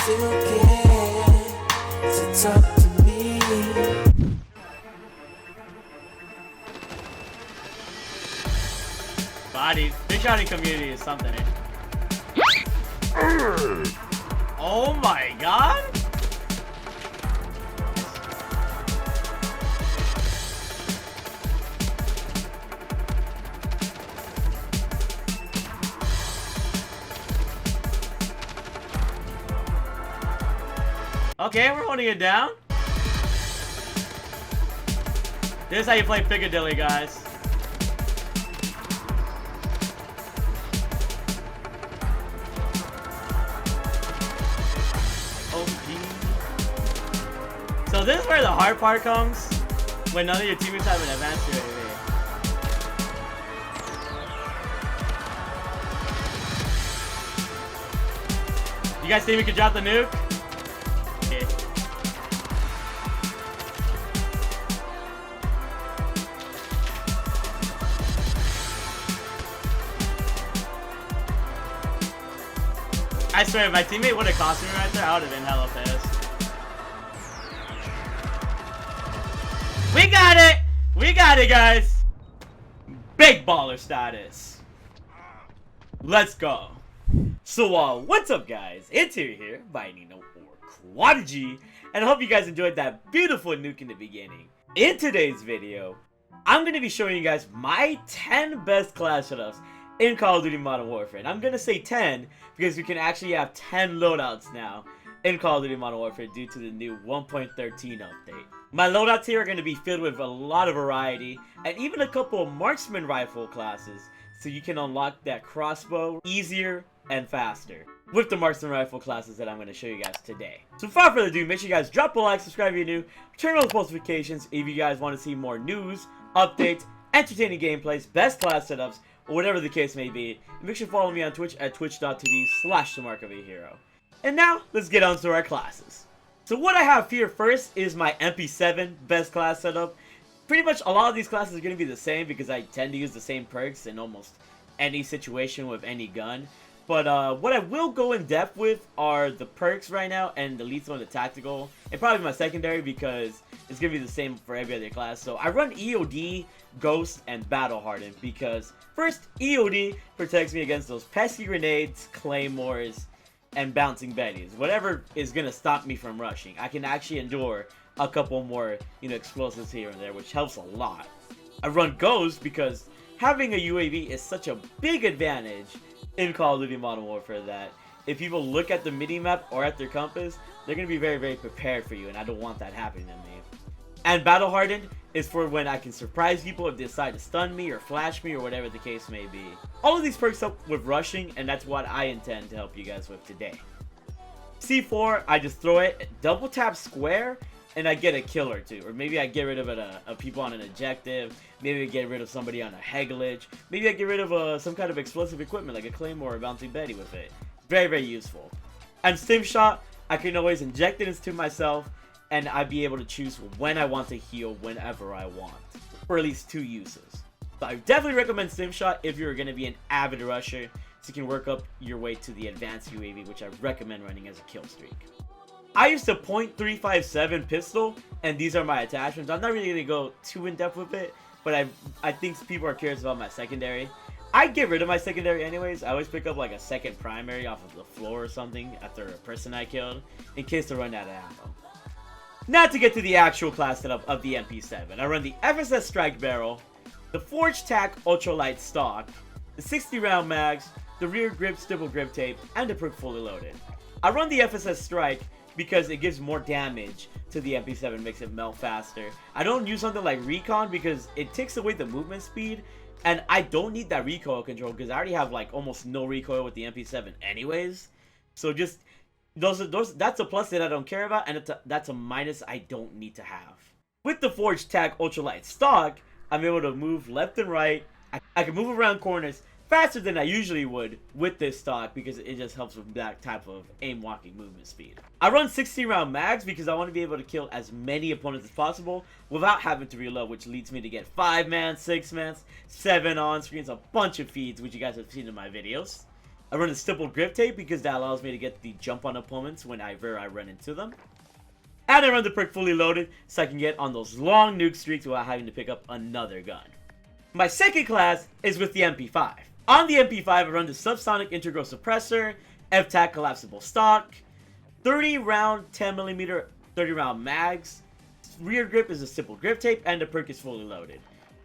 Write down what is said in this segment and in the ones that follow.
still care to talk to me. Bodies. Big shotting community is something, eh? Oh my god! Okay, we're holding it down. This is how you play Piccadilly, guys. So this is where the hard part comes, when none of your teammates have an advanced UAV. You guys think we could drop the nuke? Okay. I swear, if my teammate would have cost me right there, I would have been hella pissed. We got it! We got it, guys! Big baller status. Let's go. So, what's up, guys? It's here, Bayanino or Quadigy, and I hope you guys enjoyed that beautiful nuke in the beginning. In today's video, I'm going to be showing you guys my 10 best class setups in Call of Duty Modern Warfare. And I'm going to say 10 because we can actually have 10 loadouts now in Call of Duty Modern Warfare due to the new 1.13 update. My loadouts here are going to be filled with a lot of variety and even a couple of marksman rifle classes, so you can unlock that crossbow easier and faster with the marksman rifle classes that I'm going to show you guys today. So without further ado, make sure you guys drop a like, subscribe if you're new, turn on the post notifications if you guys want to see more news, updates, entertaining gameplays, best class setups, or whatever the case may be. And make sure to follow me on Twitch at twitch.tv/TheMarkOfAHero. And now, let's get on to our classes. So what I have here first is my MP7 best class setup. Pretty much a lot of these classes are going to be the same because I tend to use the same perks in almost any situation with any gun. But what I will go in depth with are the perks right now and the lethal and the tactical. And probably my secondary because it's going to be the same for every other class. So I run EOD, Ghost, and Battle Hardened because first, EOD protects me against those pesky grenades, claymores, and bouncing betties. Whatever is going to stop me from rushing. I can actually endure a couple more, explosives here and there, which helps a lot. I run Ghost because having a UAV is such a big advantage in Call of Duty Modern Warfare that if people look at the mini-map or at their compass, they're going to be very, very prepared for you, and I don't want that happening to me. And Battle Hardened is for when I can surprise people if they decide to stun me or flash me or whatever the case may be. All of these perks help with rushing, and that's what I intend to help you guys with today. C4, I just throw it, double tap square, and I get a kill or two. Or maybe I get rid of a people on an objective, maybe I get rid of somebody on a heglage, maybe I get rid of some kind of explosive equipment like a claymore or bouncing betty with it. Very, very useful. And stim shot, I can always inject it into myself, and I'd be able to choose when I want to heal whenever I want, for at least 2 uses. So I definitely recommend Stim Shot if you're going to be an avid rusher, so you can work up your way to the advanced UAV, which I recommend running as a kill streak. I used a .357 pistol, and these are my attachments. I'm not really going to go too in depth with it, but I think people are curious about my secondary. I get rid of my secondary anyways. I always pick up like a second primary off of the floor or something after a person I killed, in case they run out of ammo. Now to get to the actual class setup of the MP7. I run the FSS Strike Barrel, the Forged Tac Ultralight Stock, the 60 round mags, the rear grip stipple grip tape, and the perk fully loaded. I run the FSS Strike because it gives more damage to the MP7, makes it melt faster. I don't use something like Recon because it takes away the movement speed, and I don't need that recoil control because I already have like almost no recoil with the MP7 anyways. So just that's a plus that I don't care about, and that's a minus I don't need to have. With the Forged Tac Ultralight Stock, I'm able to move left and right. I can move around corners faster than I usually would with this stock because it just helps with that type of aim walking movement speed. I run 60 round mags because I want to be able to kill as many opponents as possible without having to reload, which leads me to get 5-man, 6-man, 7 on screens, a bunch of feeds, which you guys have seen in my videos. I run the stippled grip tape because that allows me to get the jump on opponents whenever I run into them. And I run the perk fully loaded so I can get on those long nuke streaks without having to pick up another gun. My second class is with the MP5. On the MP5, I run the subsonic integral suppressor, F-TAC collapsible stock, 30 round 10mm 30 round mags, rear grip is a stippled grip tape, and the perk is fully loaded.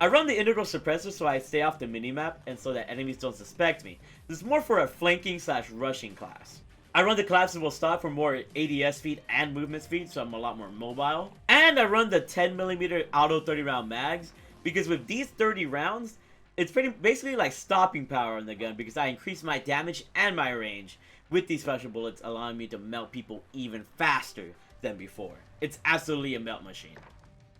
I run the integral suppressor so I stay off the minimap and so that enemies don't suspect me. This is more for a flanking / rushing class. I run the collapsible stock for more ADS speed and movement speed, so I'm a lot more mobile. And I run the 10mm auto 30 round mags because with these 30 rounds, it's basically like stopping power on the gun because I increase my damage and my range with these special bullets, allowing me to melt people even faster than before. It's absolutely a melt machine.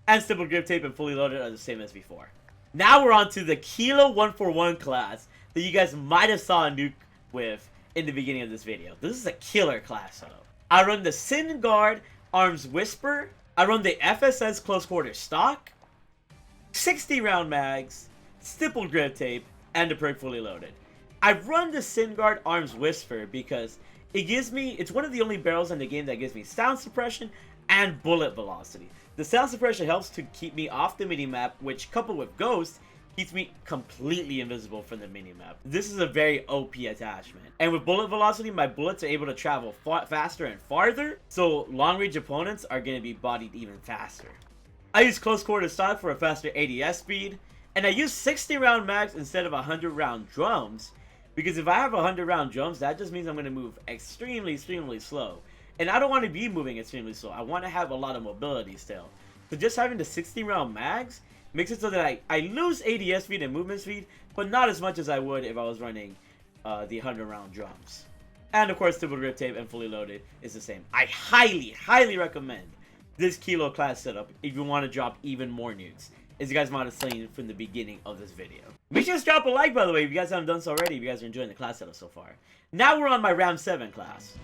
And stippled grip tape and fully loaded are the same as before. Now we're on to the Kilo 141 class that you guys might have saw a nuke with in the beginning of this video. This is a killer class setup. I run the Sin Guard Arms Whisper. I run the FSS Close Quarter Stock, 60 round mags, stippled grip tape, and the perk fully loaded. I run the Sin Guard Arms Whisper because it's one of the only barrels in the game that gives me sound suppression and bullet velocity. The sound suppression helps to keep me off the minimap, which coupled with Ghost, keeps me completely invisible from the minimap. This is a very OP attachment. And with bullet velocity, my bullets are able to travel faster and farther, so long range opponents are going to be bodied even faster. I use close quarter stock for a faster ADS speed, and I use 60 round mags instead of 100 round drums, because if I have 100 round drums, that just means I'm going to move extremely slow. And I don't want to be moving extremely slow. I want to have a lot of mobility still. So just having the 60 round mags makes it so that I lose ADS speed and movement speed, but not as much as I would if I was running the 100 round drums. And of course, stippled grip tape and fully loaded is the same. I highly recommend this Kilo class setup if you want to drop even more nukes, as you guys might have seen from the beginning of this video. Make sure to drop a like, by the way, if you guys haven't done so already, if you guys are enjoying the class setup so far. Now we're on my Ram 7 class.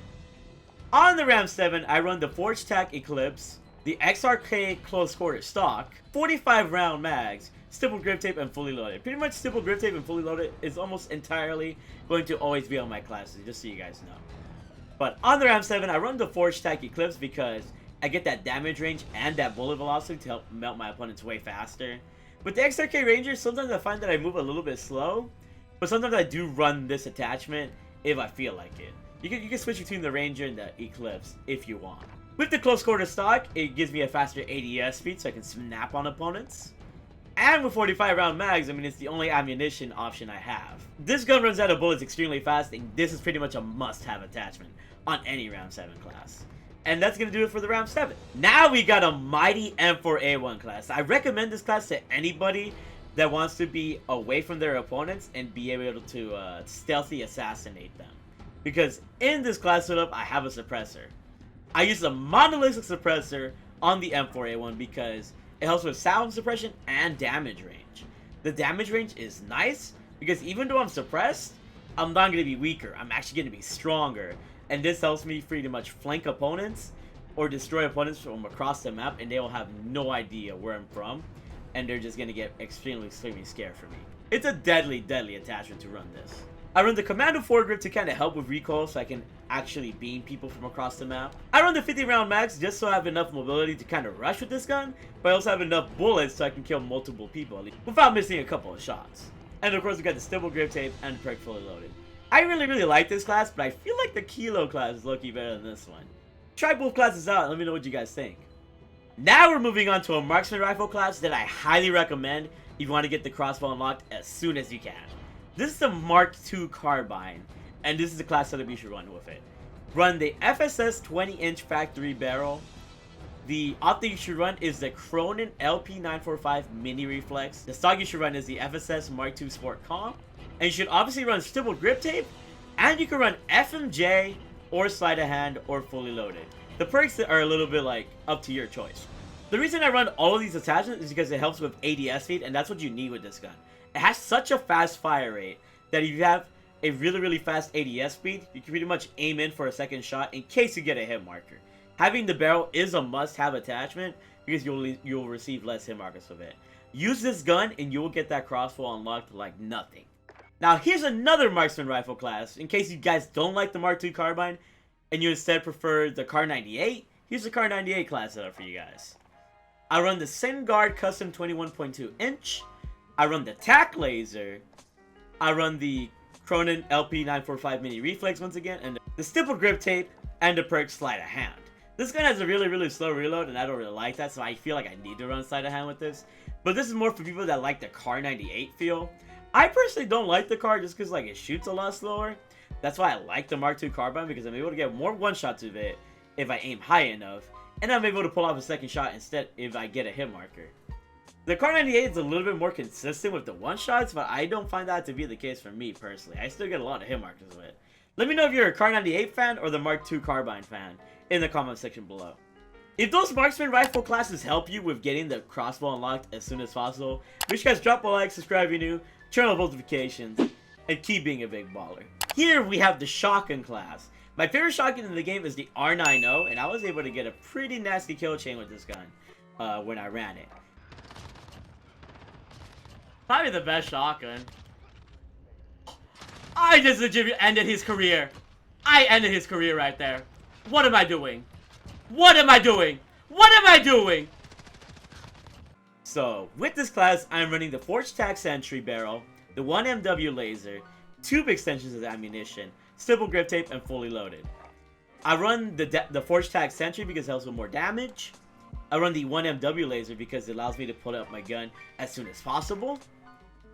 On the Ram 7, I run the Forge Tac Eclipse, the XRK Close Quarter Stock, 45 round mags, stippled grip tape, and fully loaded. Pretty much stippled grip tape and fully loaded is almost entirely going to always be on my classes, just so you guys know. But on the Ram 7, I run the Forge Tac Eclipse because I get that damage range and that bullet velocity to help melt my opponents way faster. With the XRK Ranger, sometimes I find that I move a little bit slow, but sometimes I do run this attachment if I feel like it. You can switch between the Ranger and the Eclipse if you want. With the close quarter stock, it gives me a faster ADS speed so I can snap on opponents. And with 45 round mags, I mean, it's the only ammunition option I have. This gun runs out of bullets extremely fast, and this is pretty much a must-have attachment on any Ram 7 class. And that's going to do it for the Ram 7. Now we got a mighty M4A1 class. I recommend this class to anybody that wants to be away from their opponents and be able to stealthy assassinate them. Because in this class setup, I have a suppressor. I use a monolithic suppressor on the M4A1 because it helps with sound suppression and damage range. The damage range is nice because even though I'm suppressed, I'm not going to be weaker. I'm actually going to be stronger. And this helps me pretty much flank opponents or destroy opponents from across the map, and they will have no idea where I'm from. And they're just going to get extremely scared for me. It's a deadly attachment to run this. I run the Commando foregrip to kind of help with recoil so I can actually beam people from across the map. I run the 50 round mags just so I have enough mobility to kind of rush with this gun, but I also have enough bullets so I can kill multiple people without missing a couple of shots. And of course we got the stippled grip tape and perk fully loaded. I really like this class, but I feel like the Kilo class is low-key better than this one. Try both classes out and let me know what you guys think. Now we're moving on to a Marksman rifle class that I highly recommend if you want to get the crossbow unlocked as soon as you can. This is the Mark II carbine, and this is the class setup you should run with it. Run the FSS 20-inch factory barrel. The optic you should run is the Cronin LP945 mini reflex. The stock you should run is the FSS Mark II Sport Comp. And you should obviously run stippled grip tape, and you can run FMJ or sleight of hand or fully loaded. The perks are a little bit like up to your choice. The reason I run all of these attachments is because it helps with ADS speed, and that's what you need with this gun. It has such a fast fire rate that if you have a really fast ADS speed, you can pretty much aim in for a second shot in case you get a hit marker. Having the barrel is a must-have attachment because you'll receive less hit markers with it. Use this gun and you will get that crossbow unlocked like nothing. Now here's another Marksman rifle class. In case you guys don't like the Mark II carbine and you instead prefer the Kar 98, here's the Kar 98 class setup for you guys. I run the Guard Custom 21.2 inch. I run the TAC laser. I run the Cronin LP945 mini reflex once again, and the stippled grip tape and the perk sleight of hand. This gun has a really slow reload, and I don't really like that, so I feel like I need to run sleight of hand with this. But this is more for people that like the Kar 98 feel. I personally don't like the Kar just because like it shoots a lot slower. That's why I like the Mark II carbine, because I'm able to get more one-shots of it if I aim high enough, and I'm able to pull off a second shot instead if I get a hit marker. The Kar 98 is a little bit more consistent with the one-shots, but I don't find that to be the case for me personally. I still get a lot of hit markers with it. Let me know if you're a Kar 98 fan or the Mark II carbine fan in the comment section below. If those Marksman rifle classes help you with getting the crossbow unlocked as soon as possible, make sure you guys drop a like, subscribe if you're new, turn on notifications, and keep being a big baller. Here we have the shotgun class. My favorite shotgun in the game is the R90, and I was able to get a pretty nasty kill chain with this gun when I ran it. Probably the best shotgun. I just legit ended his career. I ended his career right there. What am I doing? What am I doing? What am I doing? So, with this class, I'm running the Forged Tac Sentry Barrel, the 1MW laser, tube extensions of ammunition, stippled grip tape, and fully loaded. I run the Forged Tac Sentry because it helps with more damage. I run the 1MW laser because it allows me to pull out my gun as soon as possible.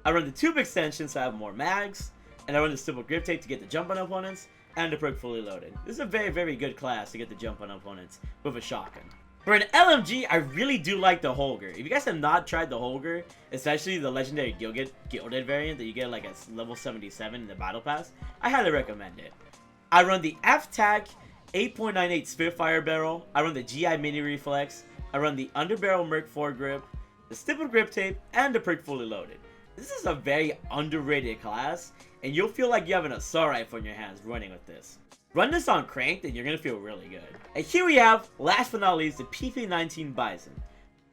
I run the tube extension so I have more mags. And I run the stippled grip tape to get the jump on opponents. And the perk fully loaded. This is a very good class to get the jump on opponents with a shotgun. For an LMG, I really do like the Holger. If you guys have not tried the Holger, especially the legendary gilded variant that you get like at level 77 in the battle pass, I highly recommend it. I run the F-Tac 8.98 Spitfire barrel. I run the GI mini reflex. I run the underbarrel Merc foregrip, the stippled grip tape, and the perk fully loaded. This is a very underrated class, and you'll feel like you have an assault rifle in your hands running with this. Run this on cranked and you're going to feel really good. And here we have, last but not least, the PP19 Bizon.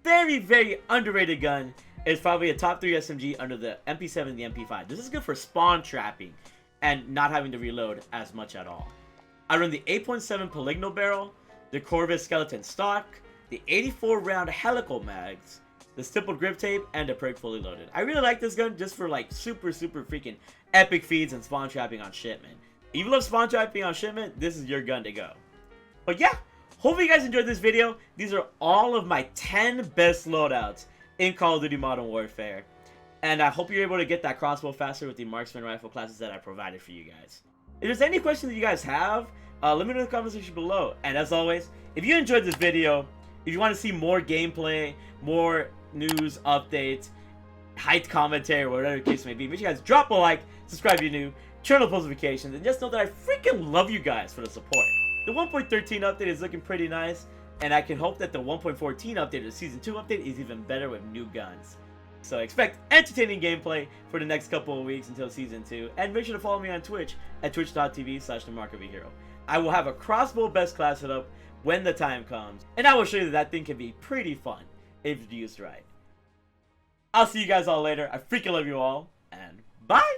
Very underrated gun. It's probably a top 3 SMG under the MP7 and the MP5. This is good for spawn trapping and not having to reload as much at all. I run the 8.7 Polygonal barrel, the Corvus skeleton stock, the 84 round helical mags, the stippled grip tape, and the perk fully loaded. I really like this gun just for like super freaking epic feeds and spawn trapping on shipment. If you love spawn trapping on shipment, this is your gun to go. But yeah, hopefully you guys enjoyed this video. These are all of my 10 best loadouts in Call of Duty Modern Warfare. And I hope you're able to get that crossbow faster with the Marksman rifle classes that I provided for you guys. If there's any questions that you guys have, let me know in the comment section below. And as always, if you enjoyed this video, if you want to see more gameplay, more news, updates, hyped commentary, or whatever the case may be, make sure you guys drop a like, subscribe if you're new, turn on notifications, and just know that I freaking love you guys for the support. The 1.13 update is looking pretty nice, and I can hope that the 1.14 update or the Season 2 update is even better with new guns. So expect entertaining gameplay for the next couple of weeks until Season 2, and make sure to follow me on Twitch at twitch.tv/TheMarkOfAHero. I will have a crossbow best class set up when the time comes, and I will show you that thing can be pretty fun if used right. I'll see you guys all later. I freaking love you all, and bye!